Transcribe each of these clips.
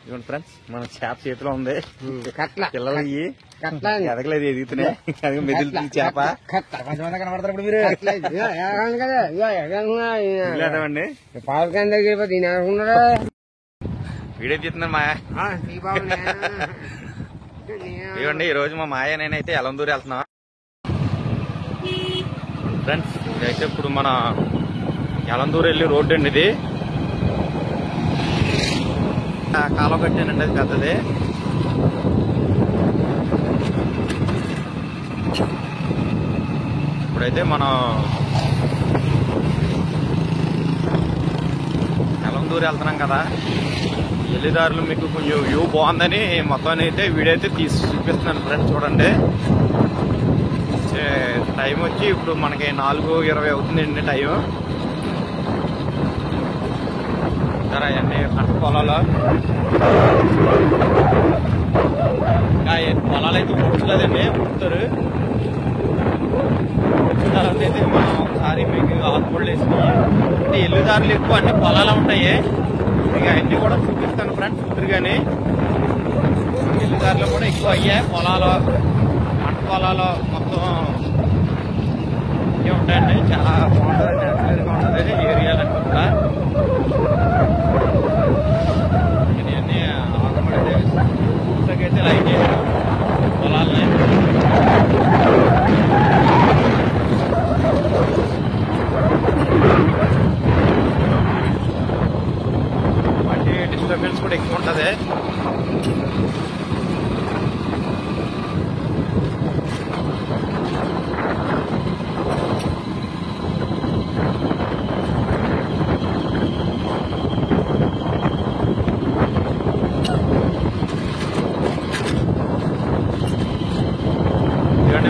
ఇవ్వండి ఫ్రెండ్స్, మన చేప చేతిలో ఉంది. పిల్లలు ఎదగలేదు, ఎదుగుతున్నాయి. అది మెదులుతుంది చేప. కనబడతారు ఇప్పుడు మీరు లేదండి, పవర్ క్యాన్ దగ్గర దీని అనుకున్నారా వీడియో తీస్తున్నాను మాయ. ఇవ్వండి, ఈ రోజు మా మాయ నేనైతే ఎలందూరు వెళ్తున్నాం ఫ్రెండ్స్. ఇదైతే ఇప్పుడు మన ఎలందూరు వెళ్ళి రోడ్డు అండి. ఇది కాలువ కట్టానండి, అది పెద్దది. ఇప్పుడైతే మనం ఎలందూరు వెళ్తున్నాం కదా, వెళ్ళేదారులు మీకు కొంచెం వ్యూ బాగుందని మొత్తం అయితే వీడియో అయితే తీసి చూపిస్తున్నాను ఫ్రెండ్స్. చూడండి, టైం వచ్చి ఇప్పుడు మనకి 4:20 అవుతుందండి టైం. సరే అండి, పంట పొలాలు పొలాలు అయితే పుట్టలేదండి, పుట్టుతారు. తర్వాత అయితే మనం ఒకసారి మీకు ఆకుపళ్ళు వేసినాయి అంటే ఎల్లుదారులు ఎక్కువ అన్ని పొలాలు ఉంటాయి. ఇక అన్ని కూడా చూపిస్తాను ఫ్రెండ్స్ కుదురుగానే. ఎల్లుదారులు కూడా ఎక్కువ అయ్యాయి, పొలాలు పంట పొలాలు మొత్తం ఇవి ఉంటాయండి. చాలా బాగుంటుంది, నేచురల్గా ఉంటుంది ఏరియాలన్నీ కూడా. ఇవన్నీ ఆకుపడితే పూర్తికైతే లైక్ చేసాం పొలాలని. వాటి డిస్టర్బెన్స్ కూడా ఎక్కువ ఉంటుంది.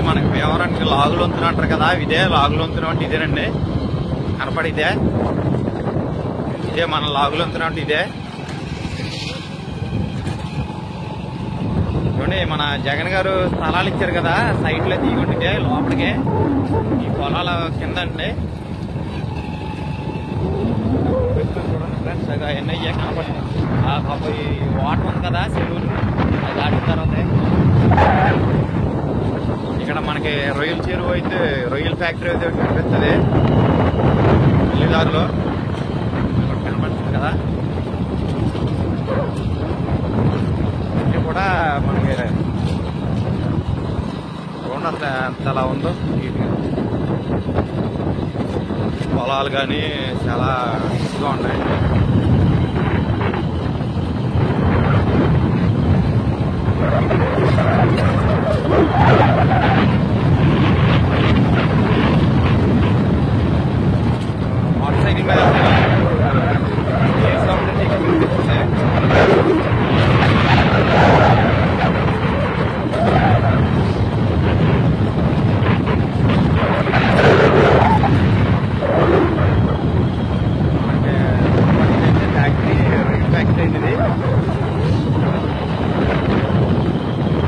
మనకి వ్యవహారానికి లాగులు వంతున అంటారు కదా, ఇదే లాగులు వంతున అంటే ఇదేనండి. కనపడితే ఇదే మన లాగులు వంతున అంటే ఇదే. చూడండి, మన జగన్ గారు స్థలాలు ఇచ్చారు కదా, సైట్లో తీయకుంటే లోపలికే ఈ పొలాల కింద అండి. చూడండి ఫ్రెండ్స్, అవన్నీ అయ్యా కనపడి వాటర్ ఉంది కదా చెరువులు, అది దాటిన తర్వాత ఇక్కడ మనకి రొయ్యల చెరువు అయితే రొయ్యల ఫ్యాక్టరీ అయితే కనిపిస్తుంది వెళ్ళేదారిలో కనపడుతుంది కదా. ఇది కూడా మనకి చూడండి అసలు ఎంతలా ఉందో. పొలాలు కానీ చాలా ఎక్కువగా ఉన్నాయి. మోటార్ సైకిల్ మీద ఏ సౌండ్ అయితే ఎక్కువ వినిపిస్తుంది. ఫ్యాక్టరీ ఫ్యాక్టరీ అండి ఇది,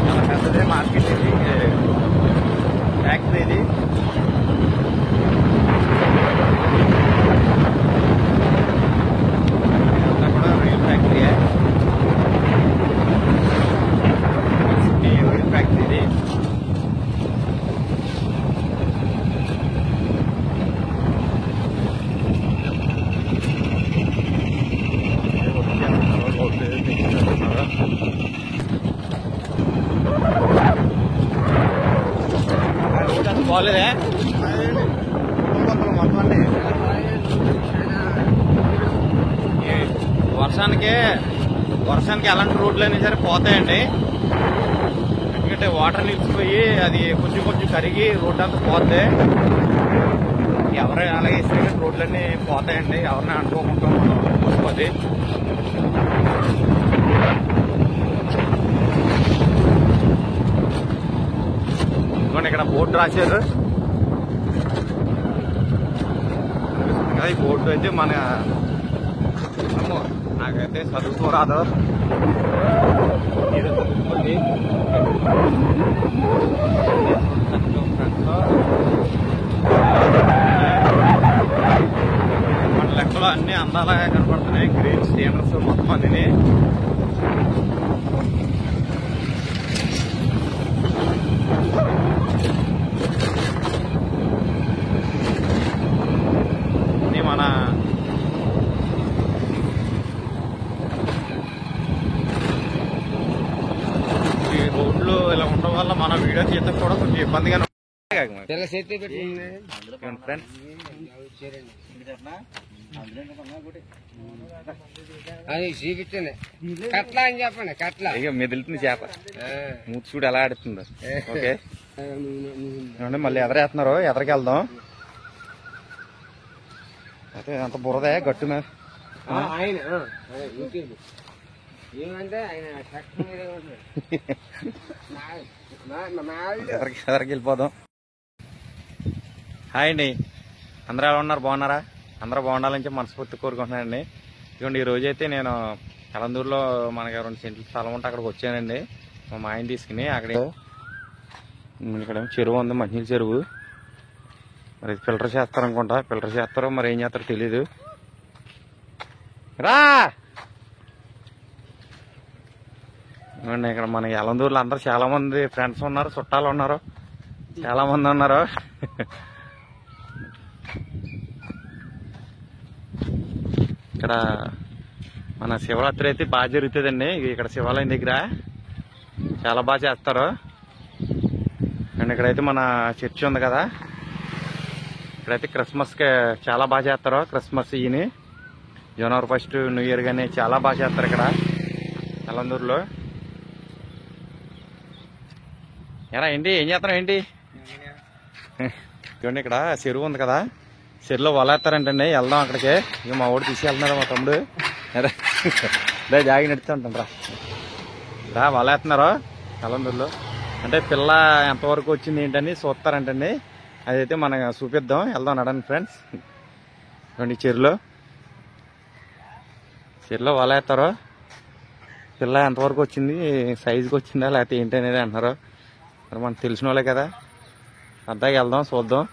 చాలా పెద్దదే మార్కెట్ ఇది, ఫ్యాక్టరీ ఇది. ఇదంతా కూడా రొయ్యల ఫ్యాక్టరీయే, రొయ్యల ఫ్యాక్టరీ ఇది. బాగోలేదే వర్షానికి ఎలాంటి రోడ్లు అయినా సరే పోతాయండి. ఎందుకంటే వాటర్ నిలిచిపోయి అది కొంచెం కొంచెం కరిగి రోడ్డు అంతా పోతే ఎవరు అలాగే వేసినా కానీ రోడ్లన్నీ పోతాయండి, ఎవరిని అనుకోకుండా పోతుంది. ఇదిగోండి, ఇక్కడ బోర్డు రాశారు కదా. ఈ బోర్డు అయితే మన నాకైతే చదువుకోరాదు, ఏదో చదువుకోండి. మన లెక్కలో అన్ని అందాలుగా కనపడుతున్నాయి. గ్రీన్ స్టీమర్స్ మొత్తం అన్ని ఇది మన ఈ రోడ్లు ఇలా ఉండడం వల్ల మన వీడియో తీయడం కూడా కొంచెం ఇబ్బందిగానే పిల్ల చేతి పెట్టింది ఫ్రెండ్స్. అది చూపించండి కట్లా అని చెప్పండి కట్లా ఇక మెదులుతుంది చేప మూతి చూడు ఎలా ఆడుతుందో. ఓకే మళ్ళీ ఎదరేస్తున్నారు, ఎదరికి వెళ్దాం. అయితే అంత బురదే గట్టు మీద ఆయన ఏమంటే ఆయన ఎదరికి వెళ్ళిపోదాం. హాయ్ అండి, అందరూ ఎలా ఉన్నారు? బాగున్నారా? అందరూ బాగుండాలని చెప్పి మనస్ఫూర్తి కోరుకుంటున్నానండి. ఇదిగోండి ఈ రోజైతే నేను కలందూరులో మనకి 2 సెంట్ల స్థలం ఉంటే అక్కడికి వచ్చానండి మా ఆయన తీసుకుని. అక్కడ ఇక్కడ చెరువు ఉంది, మంచినీళ్ళ చెరువు. మరి ఫిల్టర్ చేస్తారనుకుంటా, ఫిల్టర్ చేస్తారో మరి ఏం చేస్తారో తెలీదు. రా ఇక్కడ మన ఎలందూరులో అందరూ చాలా మంది ఫ్రెండ్స్ ఉన్నారు, చుట్టాలు ఉన్నారు, చాలా మంది ఉన్నారు. ఇక్కడ మన శివరాత్రి అయితే బాగా జరుగుతుందండి. ఇక్కడ శివాలయం దగ్గర చాలా బాగా చేస్తారు. అండ్ ఇక్కడైతే మన చర్చి ఉంది కదా, ఇక్కడైతే క్రిస్మస్కి చాలా బాగా చేస్తారు. క్రిస్మస్ ఈయన జనవరి 1 న్యూ ఇయర్ కానీ చాలా బాగా చేస్తారు ఇక్కడ ఎలందూరులో. ఎలా ఏంటి, ఏం చేస్తున్నావు ఏంటి? చూడండి ఇక్కడ చెరువు ఉంది కదా, చెరువులో వలేస్తారంటండి. వెళ్దాం అక్కడికి. ఇక మా వాడు తీసుకెళ్తున్నాడు మా తమ్ముడు. అదే జాగి నడుస్తూ ఉంటాను రా వలేస్తున్నారు ఎలందూరులో. అంటే పిల్ల ఎంతవరకు వచ్చింది ఏంటని చూస్తారంటండి. అదైతే మనం చూపిద్దాం, వెళ్దాం నడండి ఫ్రెండ్స్. చూడండి చెరువులో వలేస్తారు. పిల్ల ఎంతవరకు వచ్చింది, సైజుకి వచ్చిందా లేకపోతే ఏంటి అనేది అంటున్నారు. మరి మనకు తెలిసిన వాళ్ళే కదా, అద్దాకి వెళ్దాం చూద్దాం.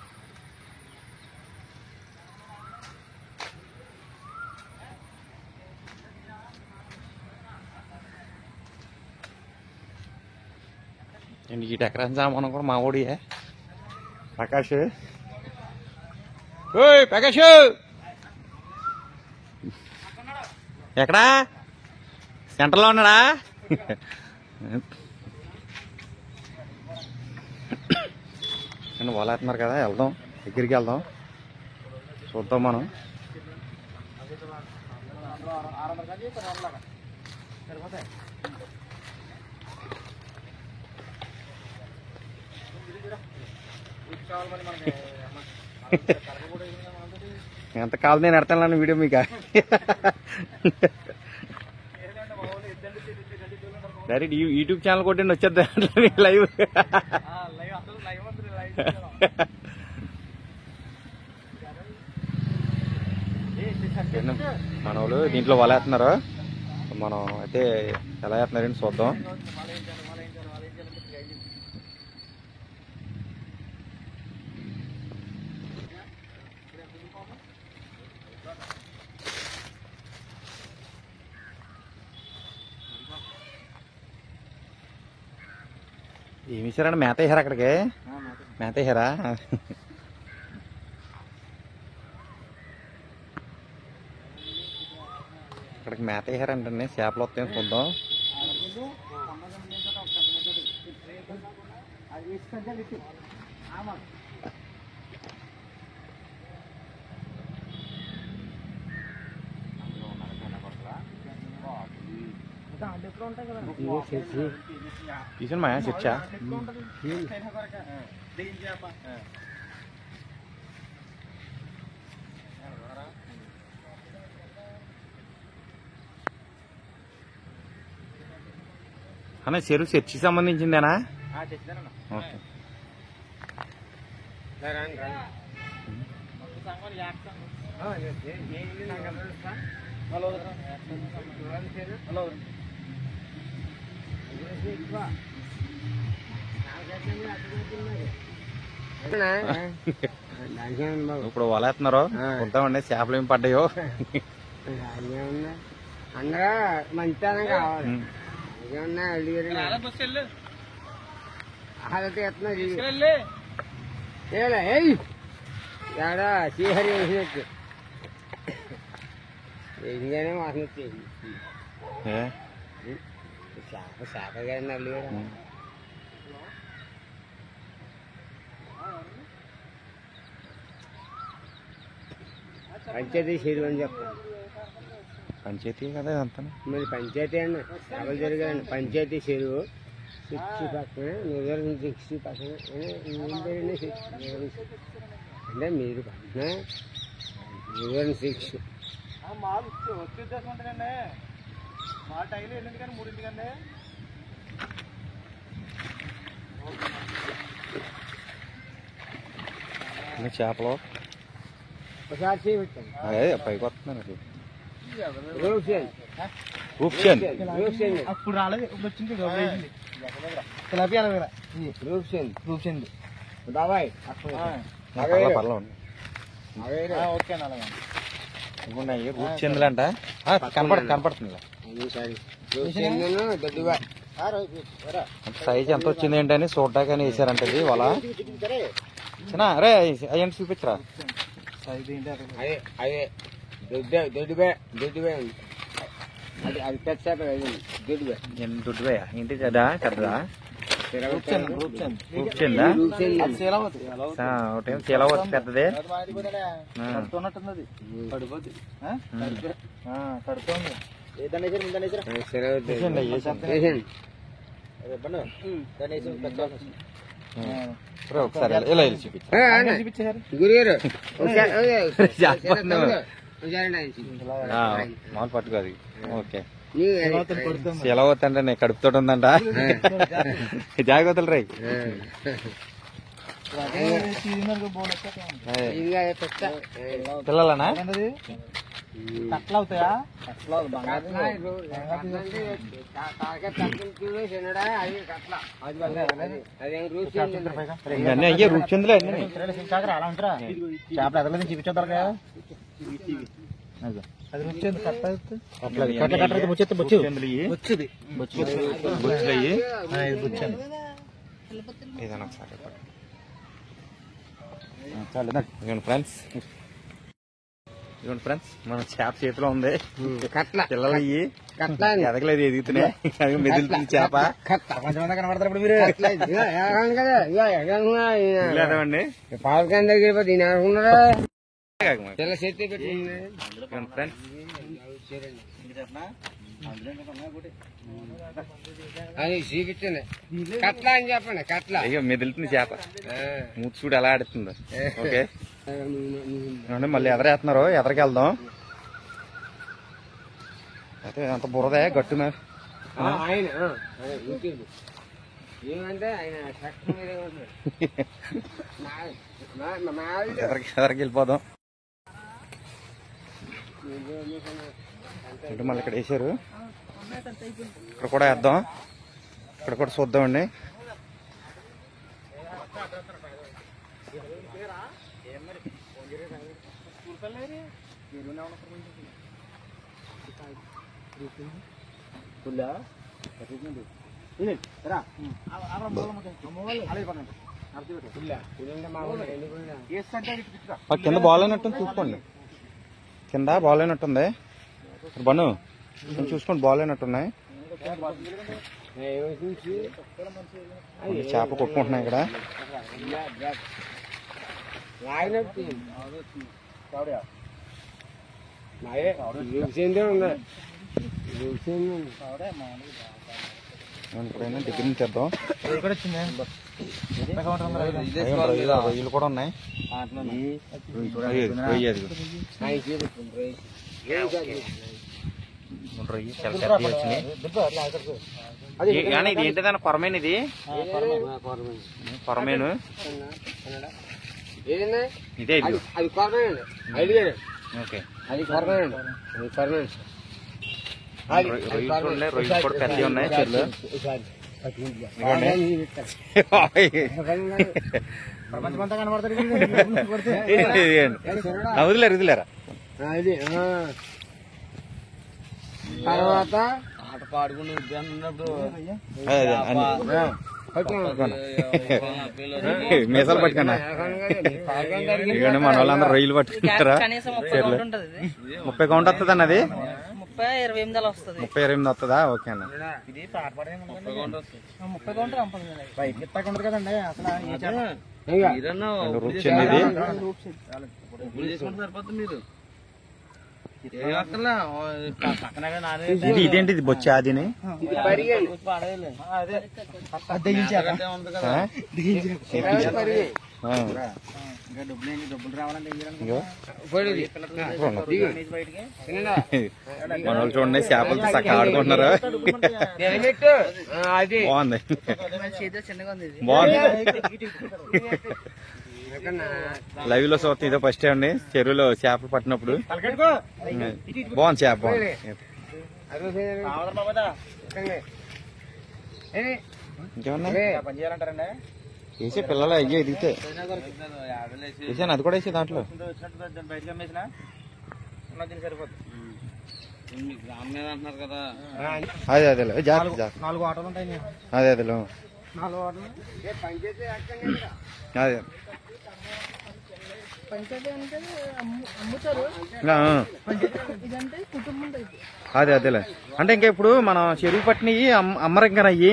ఈ డెకరేషన్ సామాను కూడా మా ఊడియే ప్రకాష్. ఓయ్ ప్రకాష్ ఎక్కడా? సెంటర్లో ఉన్నాడా? వలేస్తున్నారు కదా, వెళ్దాం దగ్గరికి వెళ్దాం చూద్దాం మనం. ఎంత కాదు నేను ఎడతాను వీడియో మీకు. డైరెక్ట్ యూట్యూబ్ ఛానల్ కొట్టండి వచ్చేద్దా లైవ్. మన వాళ్ళు దీంట్లో వలేస్తున్నారు. మనం అయితే ఎలా వేస్తున్నారని చూద్దాం. ఏమి ఇచ్చారండి? మేత వేసారా అక్కడికి? మేత వేసారా? అక్కడికి మేత వేసారంటండి. చేపలు వస్తాయని చూద్దాం. తీసిన మా చర్చా అన్న చెరువు చర్చికి సంబంధించిందేనా? ఓకే. ఇప్పుడు వలేస్తున్నారు. చూద్దామండి చేపలు ఏమి పడ్డాయో. అందరూ మంచితనం కావాలి. ఏమన్నా అడిగారు అలా తీస్తున్నా ఏడా శ్రీహరి వేసినట్టు వేసిగానే వాసన వచ్చేది. శాఖ గారిని అల్లుగారు పంచాయతీ చెరువు అని చెప్పండి. పంచాయతీ కదా అంతా. మరి పంచాయతీ అండి సభలు జరిగాయండి. పంచాయతీ చెరువు 60 పక్కన నువ్వు 60 పక్కన అంటే మీరు పక్కన నువ్వు 6 మా టైలు ఎన్నింటికన్నా 3 చేపలు ఒకసారి చేయించాను. అదే పైకి వస్తున్నాను. అప్పుడు రాలేదు, ఇప్పుడు వచ్చింది. బాబాయ్ రూప్చందులంట కనపడుతుంది. సైజ్ ఎంత వచ్చింది ఏంటని చూడ్డాకని వేసారంట. ఇది వాళ్ళ చిన్న అరే అయ్యండి చూపించరా. అదే దొడ్డుబే అది అది పెద్ద చేప దొడ్డుబే ఏంటి కదా పెద్దదా? రూప్చందా ఒకటేం చీలవద్దు పెద్దదే. ఒకసారి ఇలా చూపించారు గురుగారు. మామూలు పట్టుకోదు. ఓకే ఎలా అవుతుందంటే నేను కడుపుతో ఉందంట. జాగ్రత్తలు రై. పిల్లలనా కట్ల అవుతాయా? ఇవన్నీ అయ్యే రూప్చందులే అన్నీ. చేపలు ఎదల నుంచి చూపించారు కదా. అది రూప్చంద్ ఏదైనా ఒకసారి ఫ్రెండ్స్ ఇదిగోండి ఫ్రెండ్స్ మన చేప చేతిలో ఉంది. కట్ల పిల్లలు ఇవి ఎదగలేదు, ఎదుగుతున్నాయి. మెదులుతుంది చేప. కనబడతారు ఇప్పుడు మీరు లేదండి. పాలకాయ దగ్గర దీని అనుకున్నారా? పిల్ల చేతి ఫ్రెండ్స్ అది చూపించండి. కట్ల అని చెప్పండి. కట్ల అయ్యో మెదులుతుంది చేప. మూతి చూడు ఎలా ఆడుతుందో. ఓకే మళ్ళీ ఎదరేస్తున్నారు. ఎదరికి వెళ్దాం. అయితే అంత బురదే గట్టున. ఆయన ఏమంటే ఆయన ఎదరికి వెళ్ళిపోదాం. అంటే మళ్ళీ ఇక్కడ వేసారు. ఇక్కడ కూడా వేద్దాం. ఇక్కడ కూడా చూద్దామండి. కింద బాల్ అయినట్టుంది చూసుకోండి. కింద బాల్ అయినట్టుంది. బను చూసుకోండి బాల్ అయినట్టున్నాయి. చేప కొట్టుకుంటున్నాయి ఇక్కడ. ఇప్పుడైనా దగ్గర నుంచి తెద్దాం. రొయ్యలు కూడా ఉన్నాయి. రొయ్యి చాలా పెద్దవి వచ్చినాయి. ఇది ఏంటిదన్న కొరమేను? ఇది కొరమేను ఇదే. అది కొరమేనండి. ఐడిగారు. ఓకే అది కొరమేనండి. అది కొరమేనండి. రొయ్యలు ఉన్నాయి. రొయ్యలు కూడా పెద్దవి ఉన్నాయి. చెల్లు ప్రపంచమంతా కనబడతారు. వదిలేరు వదిలేరా. తర్వాత ఆట పాడుకుని ఉన్నప్పుడు మీసాలు పట్టుకున్నా ఇదిగోండి మన వాళ్ళందరూ రొయ్యలు పట్టుకుంటారా 30 కౌంట్ వస్తుంది అన్న అది 30-28 వస్తుంది. 30-28 వస్తుందా? ఓకే అన్న. రూప్చింది ఇది ఇదేంటి ఇది బొచ్చా అదిని మన వాళ్ళు చూడండి చేపలతో చక్కగా ఆడుకుంటున్నారు. బాగుంది బాగుంది. లైవ్ లో చూస్తే ఇదో ఫస్ట్ అండి చెరువులో చేపలు పట్టినప్పుడు. బాగుంది చేప బాగుంది. ఇంకేమన్నా వేసే పిల్లలు అయ్యే ఎదిగితే వేసాను అది కూడా వేసే దాంట్లో అదే అదే జాగ్రత్త 4 ఆటోలు ఉంటాయి. అదే అదే 4 ఆటోలు అదే అదే అదేలే. అంటే ఇంకా ఇప్పుడు మనం చెరువు పట్టినవి అమ్మరు ఇంకా అయ్యి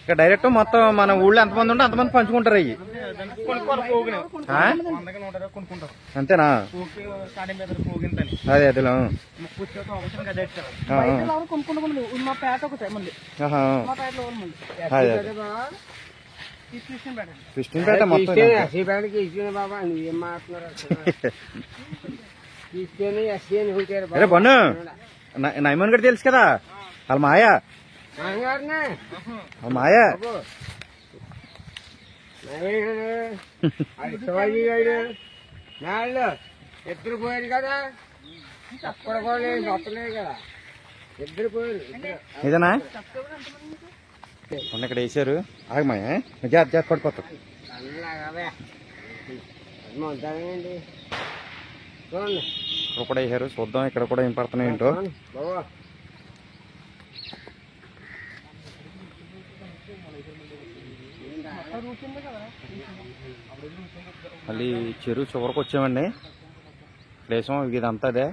ఇక డైరెక్ట్ మొత్తం మన ఊళ్ళో ఎంతమంది ఉంటే అంతమంది పంచుకుంటారు అయ్యి. అంతేనా? అదే అదేలే. కృష్ణపేట మొత్తం అరే బన్ను నైమన్ గడి తెలుసు కదా వాళ్ళ మాయా మాయా ఇద్దరు పోయారు కదా అక్కడ కూడా మొత్తలేదు కదా ఇద్దరు పోయారు. ఇదేనా మొన్న ఇక్కడ వేసారు ఆగమాయా జాగ్రత్త పడిపోతాం. ఇక్కడ కూడా వేసారు చూద్దాం ఇక్కడ కూడా ఏం పడుతున్నాయి ఏంటో. మళ్ళీ చెరువు చివరికి వచ్చామండి. ప్లేసం ఇదంతా అదే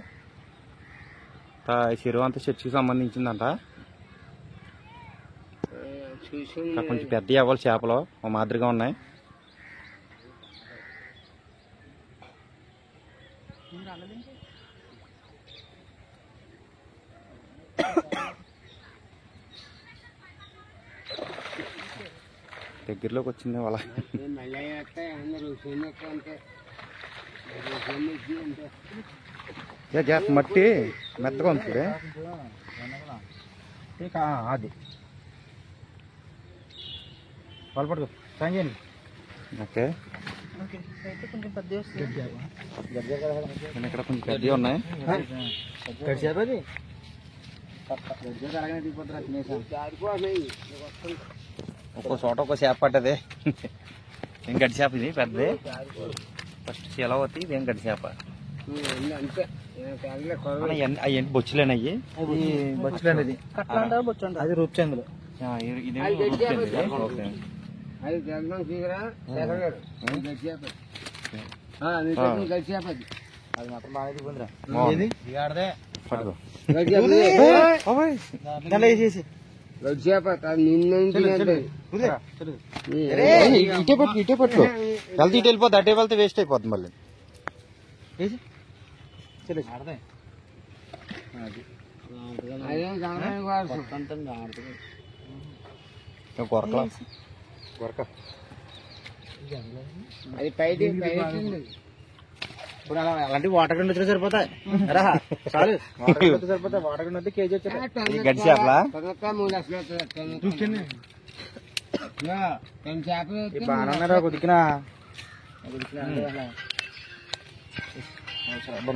చెరువు అంతా చర్చికి సంబంధించిందంట. కొంచెం పెద్ద అవ్వాలి చేపలు ఓ మాదిరిగా ఉన్నాయి. దగ్గరలోకి వచ్చింది వాళ్ళ మట్టి మెత్తగా ఉంది. అది వాళ్ళు పట్టుకో చేయండి. ఓకే ఇక్కడ కొంచెం పెద్దవి ఉన్నాయి. ఒక్కో చోట ఒక్కో చేప పట్టది. ఏం గడ్డి చేప ఇది పెద్దది. ఫస్ట్ చీలవతి ఇదేం గడ్డి చేప. అవి బొచ్చులేనయ్యి బొచ్చులేనిది అది రూప్చందులు. ఇది ఇటే పట్టు వెళ్తే ఇటు వెళ్ళిపోద్ది. అటే వెళ్తే వేస్ట్ అయిపోద్ది మళ్ళీ. గొరకలా గొరక అది పైకి ఇప్పుడు అలా అలాంటి వాటర్ గండి వచ్చినా సరిపోతాయి. చాలు సరిపోతాయి. వాటర్ గండి వస్తే కేజీ వచ్చాయి. గడ్డి చేపలా బాగా కుదికినా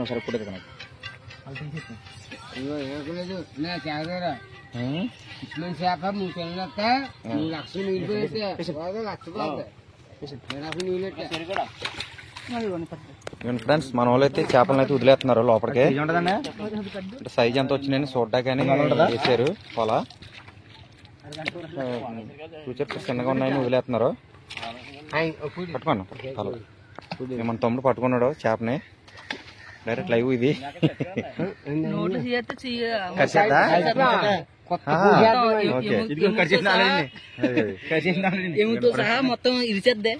సరే కూడా చేప 3 లక్షలు మిగిలిపోతే 1 లక్ష నీళ్ళు ఫ్రెండ్స్ మన వాళ్ళు అయితే చేపలను అయితే వదిలేస్తున్నారు లోపలికి. సైజ్ ఎంత వచ్చినాయని చూడ్డాకని వేసారు పొల. ఫ్యూచర్ చిన్నగా ఉన్నాయని వదిలేస్తున్నారు. పట్టుకోండి మన తమ్ముడు పట్టుకున్నాడు చేపని డైరెక్ట్ లైవ్ ఇది. సహా మొత్తం ఇరిచేద్దే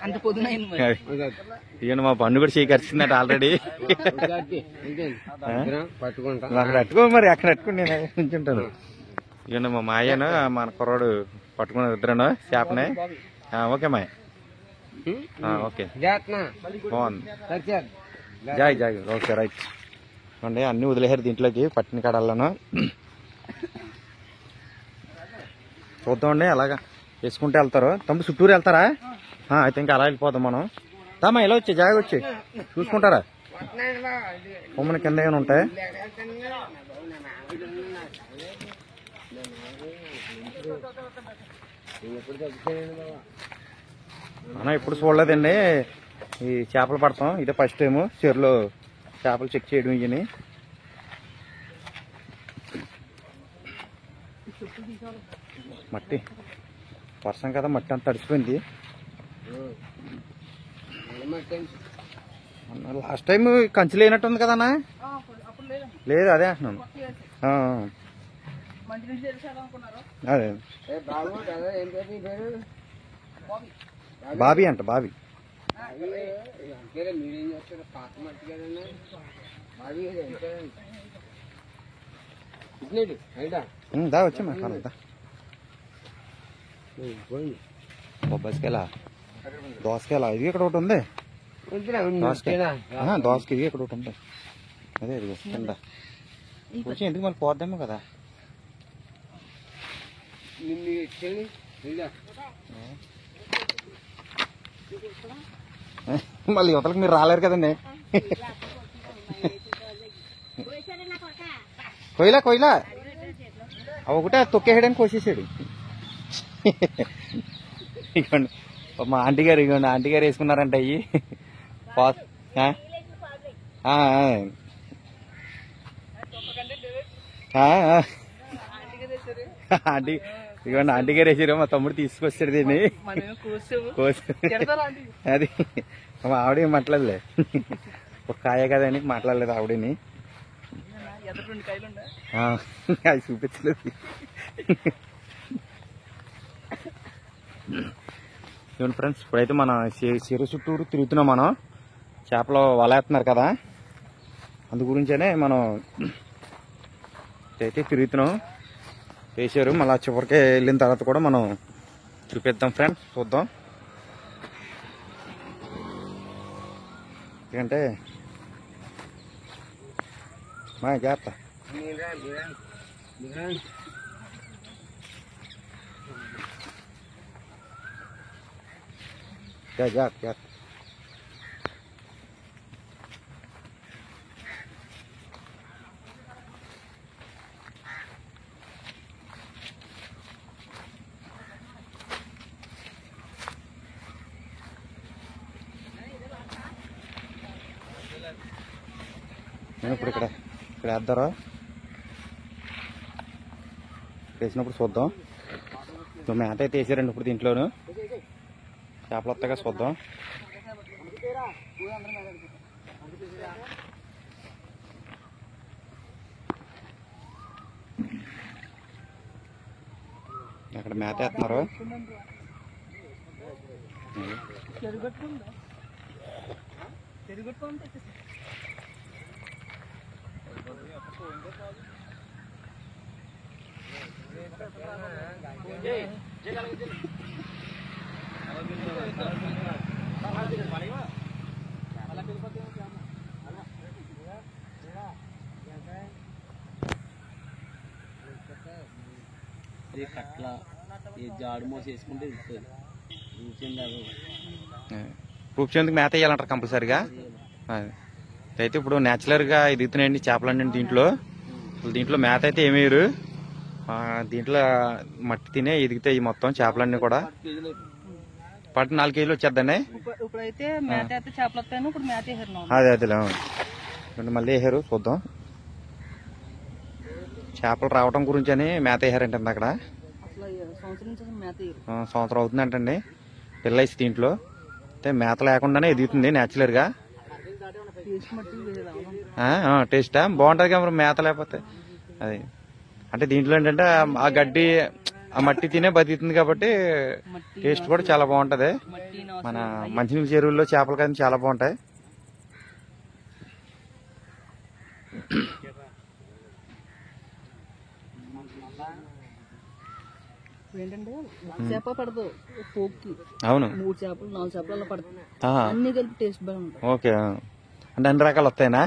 అంత పొద్దున. ఇక మా బండి కూడా చేయకరిచిందంట ఆల్రెడీ. అక్కడ అట్టుకో మరి అక్కడ అట్టుకుని నేను ఉంచుంటాను. ఇక మా మాయను మన కుర్రాడు పట్టుకుని ఇద్దరు చేపని. ఓకే మాయ ఓకే బాగుంది. Joy Joy okay right. అండి అన్ని వదిలేసారు దీంట్లోకి పట్టిన కాడలను. చూద్దామండి అలాగా వేసుకుంటే వెళ్తారు. తమ్ముడు చుట్టూరు వెళ్తారా? అయితే ఇంకా అలా వెళ్ళిపోతాం మనం. తమ్మా ఇలా వచ్చి జాగా వచ్చి చూసుకుంటారా? కొమ్మని కింద ఏమైనా ఉంటాయి. మనం ఎప్పుడు చూడలేదండి ఈ చేపలు పడతాం. ఇదే ఫస్ట్ టైము చెరువులో చేపలు చెక్ చేయడం. ఇవన్నీ మట్టి వర్షం కదా మట్టి అంతా తడిసిపోయింది. లాస్ట్ టైం కంచి లేనట్టుంది కదన్నా? లేదు అదే అంటున్నాను. అదే బాబీ అంట బాబీ. దా వచ్చా బొబ్బాయికాయల దోసకాయల ఇది ఇక్కడ ఒకటి ఉంది. దోసకాయ ఇది ఇక్కడ ఒకటి ఉంది. అదే ఇది కింద వచ్చి ఎందుకు మళ్ళీ పోద్దామో కదా. మళ్ళీ యువతలకు మీరు రాలేరు కదండి. కొయ్యలా ఒకటే తొక్కేయడానికి కోసేసాడు. ఇవ్వండి మా ఆంటీ గారు, ఇవ్వండి ఆంటీ గారు వేసుకున్నారంట అయ్యి. ఆంటీ ఇవ్వండి ఆంటీ గారు వేసారు. మా తమ్ముడు తీసుకొచ్చాడు దీన్ని అది. మా ఆవిడ మాట్లాడలే, ఒక కాయ కదా అని మాట్లాడలేదు ఆవిడని. అది చూపించలేదు. చూడండి ఫ్రెండ్స్ ఇప్పుడైతే మన చెరువు చుట్టూరు తిరుగుతున్నాం. మనం చేపలు వలేస్తున్నారు కదా, అందు గురించనే మనం అయితే తిరుగుతున్నాం. వేసారు మళ్ళీ చివరికి వెళ్ళిన తర్వాత కూడా మనం చూపిద్దాం ఫ్రెండ్స్. చూద్దాం ఎందుకంటే మా జాగ్రత్త. జాగ్రత్త. నేను ఇప్పుడు ఇక్కడ వేద్దారా వేసినప్పుడు చూద్దాం. మేత అయితే వేసారండి ఇప్పుడు దీంట్లోను. చేపలు వస్తాగా చూద్దాం. అక్కడ మేత వేస్తున్నారు. కట్ల ఈ జాడు మోసి వేసుకుంటే రూపచంద్కి మేత వేయాలంటారు కంపల్సరిగా. అయితే ఇప్పుడు నేచురల్ గా ఎదుగుతున్నాయండి చేపలండి దీంట్లో. దీంట్లో మేత అయితే ఏమేయరు, దీంట్లో మట్టి తినే ఎదుగుతాయి మొత్తం చేపలన్నీ కూడా. పట్టు 4 కేజీలు వచ్చేద్దండి. ఇప్పుడైతే మేత అయితే చేపలు వస్తాను. ఇప్పుడు మేత వేసారు. అదేలే మళ్ళీ వేసారు చూద్దాం. చేపలు రావడం గురించి అని మేత వేసారంటండి అక్కడ. అసలు సంవత్సరం నుంచి మేత సంవత్సరం అవుతుందంటండి పిల్ల వేసి దీంట్లో. అయితే మేత లేకుండానే ఎదుగుతుంది న్యాచురల్ గా. టేస్టా బాగుంటది కదా మరి మేత లేకపోతే. అది అంటే దీంట్లో ఏంటంటే ఆ గడ్డి ఆ మట్టి తినే బతుకుతుంది కాబట్టి టేస్ట్ కూడా చాలా బాగుంటది. మన మంచినీళ్ళ చెరువుల్లో చేపలు కానీ చాలా బాగుంటాయి. ఏంటంటే చేప పడదు పోక్కి. అవును 3 చేపలు 4 చేపలు అలా పడుతుంది. అన్ని కలిపి టేస్ట్ బాగుంటాయి. ఓకే అంటే అన్ని రకాలు వస్తాయినా?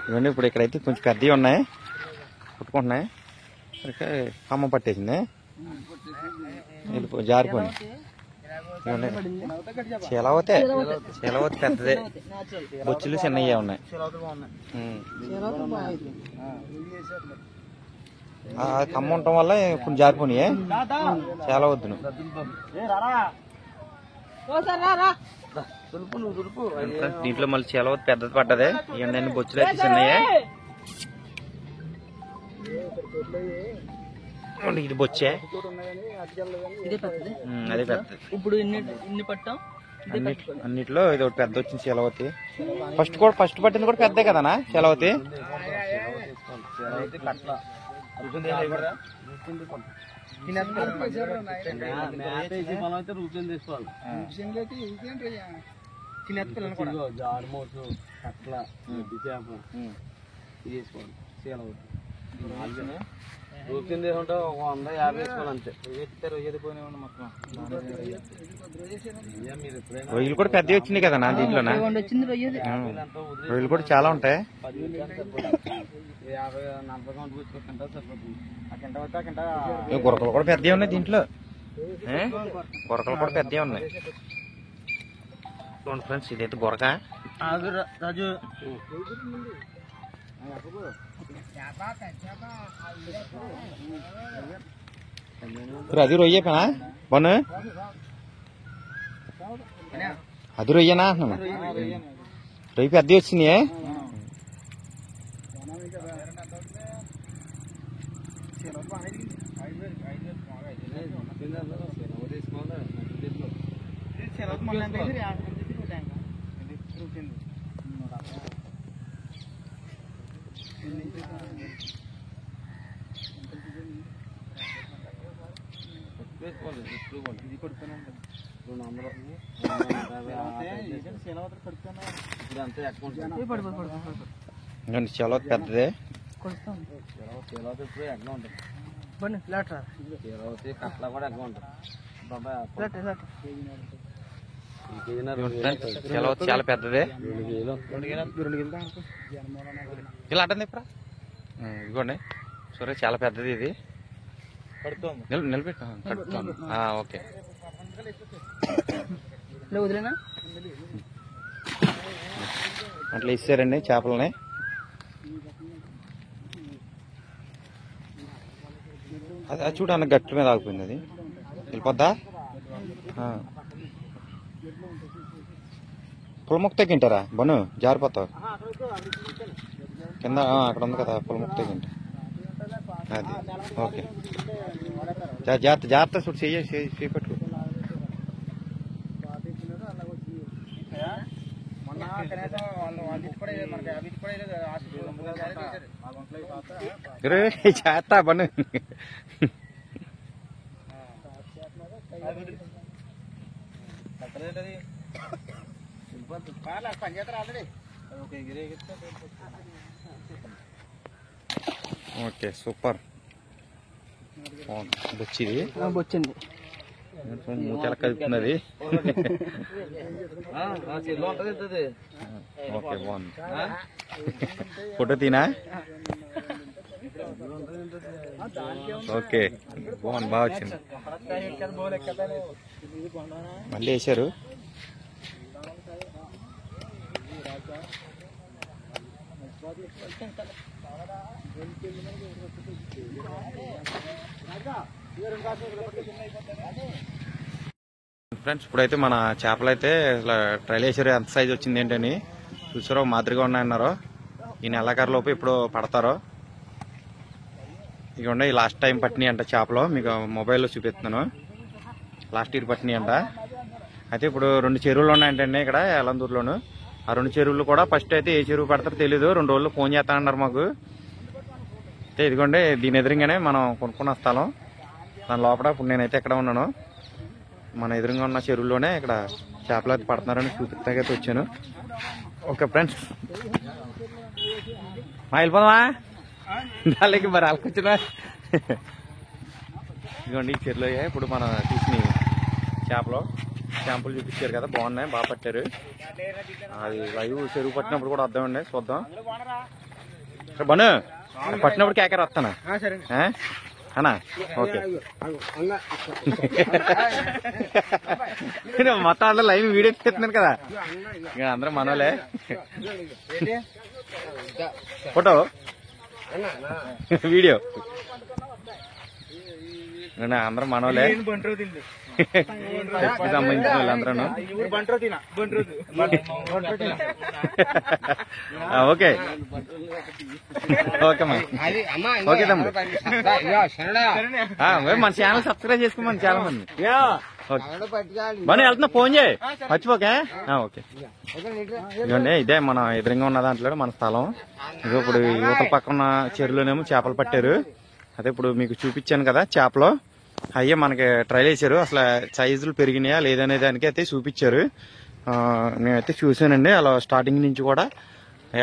ఇవన్నీ ఇప్పుడు ఇక్కడైతే కొంచెం పెద్దవి ఉన్నాయి పుట్టుకుంటున్నాయి. కమ్మ పట్టేసింది జారిపోయి. చిలవతే పెద్దదే, బొచ్చులు చిన్నయ్యే ఉన్నాయి. కమ్మ ఉండటం వల్ల కొంచెం జారిపోయి చాలా వద్దును. దీంట్లో మళ్ళీ చిలవ పెద్దది పడ్డదే. ఇవన్నీ బొచ్చులు అయితే చిన్నయ్యే. ఇది బొచ్చే అదే పెద్దది. ఇప్పుడు ఇన్ని పట్టాం. అన్నిట్లో ఇది ఒకటి పెద్ద వచ్చింది చిలవతి. ఫస్ట్ పట్టింది కూడా పెద్దే కదనా చిలవతి. రూపాయలు తీసుకుంటే 150 వేసుకోవాలి అంతే. రొయ్యలు కూడా పెద్దవి వచ్చినాయి కదా నా దీంట్లో. రొయ్యలు కూడా చాలా ఉంటాయి. గురకలు కూడా పెద్దవి ఉన్నాయి దీంట్లో. గురకలు కూడా పెద్దవి ఉన్నాయి. చూడండి ఫ్రెండ్స్, ఇదైతే గురక. రాజు అది రొయ్య పనా బను? అది రొయ్యనా అంటున్నా. రొయ్య పెద్దవి వచ్చినాయి. చాలా పెద్దదే. కట్ల కూడా ఎక్కువ ఉంటుంది. చాలా పెద్దదే. ఇలా అంటుంది ఇప్పుడు. ఇదిగోండి సరే, చాలా పెద్దది ఇది. నిలబెట్టు. ఓకే వదిలేనా అట్లా ఇస్తారండి చేపలని. అది చూడ అన్న గట్టి మీద ఆగిపోయింది. అది వెళ్ళిపోద్దా? పులముక్క తగ్గింటారా బను? జారిపోతావు కింద. అక్కడ ఉంది కదా పులముక్క తగ్గింట. అది ఓకే. జాగ్రత్త చూడు, చేపట్టు. చేస్తా బను. Okay super. బొచ్చిది వచ్చింది. మూతల కలుపుతున్నది. ఓకే బాగుంది. ఫోటో తీనా? ఓకే బాగుంది, బాగా వచ్చింది. మళ్ళీ వేసారు. ఫ్రెండ్స్ ఇప్పుడైతే మన చేపలు అయితే ట్రైల్ వేసారు, ఎంత సైజ్ వచ్చింది ఏంటని చూసారో, మాదిరిగా ఉన్నాయన్నారు. ఈ నెలాఖరులోపు ఇప్పుడు పడతారు. ఇక ఈ లాస్ట్ టైం పట్టినాయి అంట చేపలు, మీకు మొబైల్లో చూపిస్తున్నాను. లాస్ట్ ఇయర్ పట్టినాయి అంట. అయితే ఇప్పుడు 2 చెరువులు ఉన్నాయంటండి ఇక్కడ ఎలందూరులోను. ఆ 2 చెరువులు కూడా ఫస్ట్ అయితే ఏ చెరువు పడతారో తెలీదు, 2 రోజులు ఫోన్ చేస్తానన్నారు మాకు. అయితే ఇదిగోండి దీని ఎదురుగానే మనం కొనుక్కున్న స్థలం, దాని లోపల ఇప్పుడు నేనైతే ఎక్కడ ఉన్నాను, మన ఎదురుగా ఉన్న చెరువులోనే ఇక్కడ చేపలు అయితే పడుతున్నారని చూపిస్తాకైతే వచ్చాను. ఓకే ఫ్రెండ్స్, వెళ్ళిపోదామా దానికి మరి అలకొచ్చినా. ఇదిగోండి ఈ చెరువులో ఇప్పుడు మనం తీసిన చేపలు శాంపుల్ చూపించారు కదా, బాగున్నాయి, బాగా పట్టారు. అది లైవ్ చెరువు పట్టినప్పుడు కూడా వద్దామండి, చూద్దాం. బను పట్టినప్పుడు కేకర వస్తానా అన్నా? ఓకే. మొత్తం అందరూ లైవ్ వీడియో తీస్తున్నాను కదా, ఇక అందరూ మనోలే. ఫోటో వీడియో అందరూ మనోలే, సంబంధించిన వాళ్ళందరూ. ఓకే ఓకే ఓకే తమ్ముడు, మన ఛానల్ సబ్స్క్రైబ్ చేసుకోమని చాలా మంది. మనం వెళ్తున్నా, ఫోన్ చేయి మర్చిపోకే. ఓకే ఇదిగోండి ఇదే మన ఎదురుగా ఉన్న దాంట్లో మన స్థలం. ఇదిగో ఇప్పుడు యువతల పక్కన చెరువులోనేమో చేపలు పట్టారు. అదే ఇప్పుడు మీకు చూపించాను కదా చేపలు, అయ్యే మనకి ట్రైల్ వేసారు. అసలు సైజులు పెరిగినాయా లేదనే దానికి అయితే చూపించారు. నేనైతే చూసానండి, అలా స్టార్టింగ్ నుంచి కూడా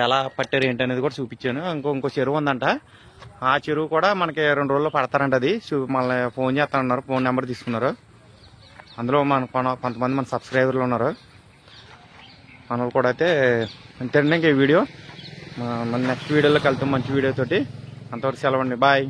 ఎలా పట్టారు ఏంటి అనేది కూడా చూపించాను. ఇంకో చెరువు ఉందంట, ఆ చెరువు కూడా మనకి 2 రోజుల్లో పడతారంట. అది మళ్ళీ ఫోన్ చేస్తానన్నారు, ఫోన్ నెంబర్ తీసుకున్నారు. అందులో కొంతమంది మన సబ్స్క్రైబర్లు ఉన్నారు, మన కూడా. అయితే అంతేండి ఇంక ఈ వీడియో, మన నెక్స్ట్ వీడియోలో కలుద్దాం మంచి వీడియోతోటి. అంతవరకు సెలవండి, బాయ్.